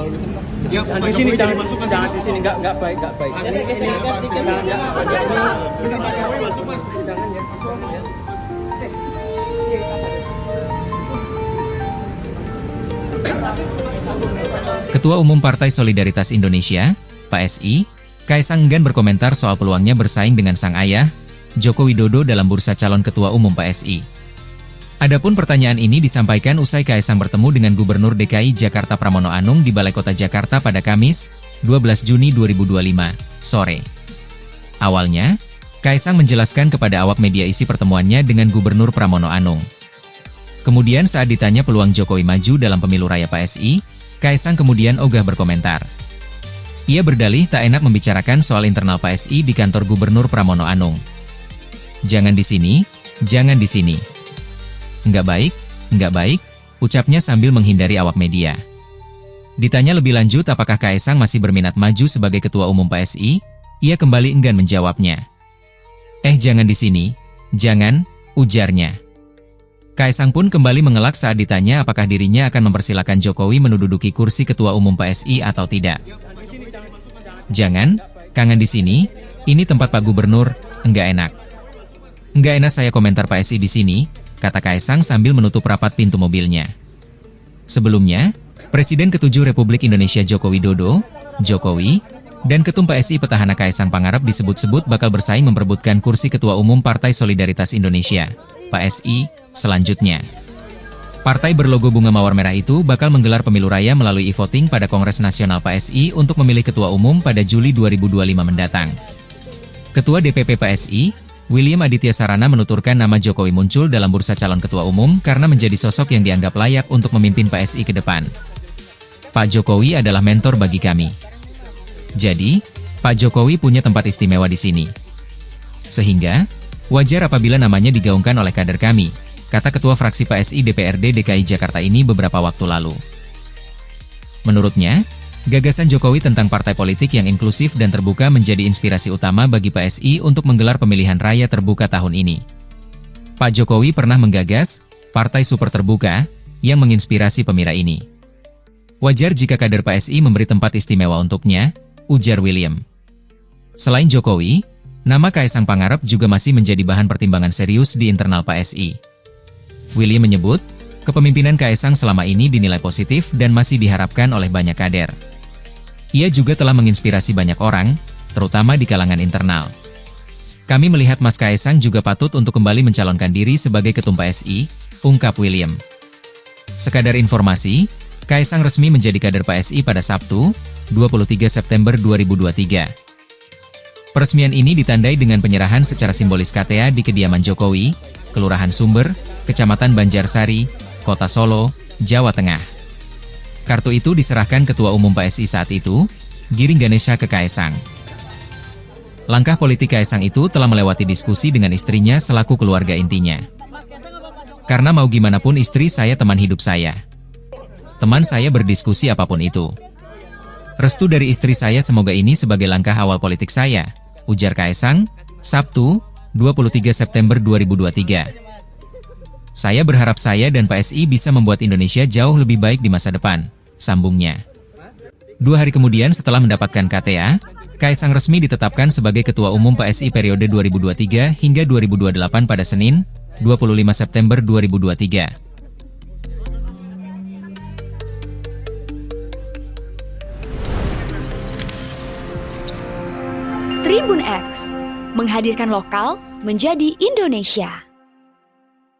kalau gitu. Ya, Jangan Pak di sini, Jokowi jangan jadi masukan jangan dulu. di sini, nggak baik, nggak baik. Ini Pak Jokowi masuk, Mas. Jangan ya, suami ya. Ketua Umum Partai Solidaritas Indonesia, PSI, Kaisang enggan berkomentar soal peluangnya bersaing dengan sang ayah, Joko Widodo dalam bursa calon Ketua Umum PSI. Adapun pertanyaan ini disampaikan usai Kaisang bertemu dengan Gubernur DKI Jakarta Pramono Anung di Balai Kota Jakarta pada Kamis, 12 Juni 2025, sore. Awalnya, Kaisang menjelaskan kepada awak media isi pertemuannya dengan Gubernur Pramono Anung. Kemudian saat ditanya peluang Jokowi maju dalam pemilu raya PSI, Kaisang kemudian ogah berkomentar. Ia berdalih tak enak membicarakan soal internal PSI di kantor Gubernur Pramono Anung. Jangan di sini, jangan di sini. Nggak baik, ucapnya sambil menghindari awak media. Ditanya lebih lanjut apakah Kaisang masih berminat maju sebagai Ketua Umum PSI, ia kembali enggan menjawabnya. Jangan di sini, jangan, ujarnya. Kaisang pun kembali mengelak saat ditanya apakah dirinya akan mempersilakan Jokowi menduduki kursi Ketua Umum PSI atau tidak. Jangan, kangen di sini, ini tempat Pak Gubernur, enggak enak. Enggak enak saya komentar PSI di sini, kata Kaisang sambil menutup rapat pintu mobilnya. Sebelumnya, Presiden ke-7 Republik Indonesia Joko Widodo, Jokowi, dan Ketum PSI petahana Kaisang Pangarep disebut-sebut bakal bersaing memperebutkan kursi Ketua Umum Partai Solidaritas Indonesia, PSI, selanjutnya. Partai berlogo bunga mawar merah itu bakal menggelar pemilu raya melalui e-voting pada Kongres Nasional PSI untuk memilih Ketua Umum pada Juli 2025 mendatang. Ketua DPP PSI, William Aditya Sarana menuturkan nama Jokowi muncul dalam bursa calon Ketua Umum karena menjadi sosok yang dianggap layak untuk memimpin PSI ke depan. Pak Jokowi adalah mentor bagi kami. Jadi, Pak Jokowi punya tempat istimewa di sini. Sehingga, wajar apabila namanya digaungkan oleh kader kami, kata Ketua Fraksi PSI DPRD DKI Jakarta ini beberapa waktu lalu. Menurutnya, gagasan Jokowi tentang partai politik yang inklusif dan terbuka menjadi inspirasi utama bagi PSI untuk menggelar pemilihan raya terbuka tahun ini. Pak Jokowi pernah menggagas Partai Super Terbuka yang menginspirasi pemira ini. Wajar jika kader PSI memberi tempat istimewa untuknya, ujar William. Selain Jokowi, nama Kaisang Pangarep juga masih menjadi bahan pertimbangan serius di internal PSI. William menyebut, kepemimpinan Kaisang selama ini dinilai positif dan masih diharapkan oleh banyak kader. Ia juga telah menginspirasi banyak orang, terutama di kalangan internal. Kami melihat Mas Kaisang juga patut untuk kembali mencalonkan diri sebagai Ketum PSI, ungkap William. Sekadar informasi, Kaisang resmi menjadi kader PSI pada Sabtu, 23 September 2023. Peresmian ini ditandai dengan penyerahan secara simbolis KTA di kediaman Jokowi, Kelurahan Sumber, Kecamatan Banjarsari, Kota Solo, Jawa Tengah. Kartu itu diserahkan Ketua Umum PSI saat itu, Giring Ganesha ke Kaisang. Langkah politik Kaisang itu telah melewati diskusi dengan istrinya selaku keluarga intinya. Karena mau gimana pun istri saya teman hidup saya. Teman saya berdiskusi apapun itu. Restu dari istri saya semoga ini sebagai langkah awal politik saya, ujar Kaisang, Sabtu, 23 September 2023. Saya berharap saya dan PSI bisa membuat Indonesia jauh lebih baik di masa depan, sambungnya. 2 hari kemudian setelah mendapatkan KTA, Kaisang resmi ditetapkan sebagai Ketua Umum PSI periode 2023 hingga 2028 pada Senin, 25 September 2023. Tribun X, menghadirkan lokal menjadi Indonesia.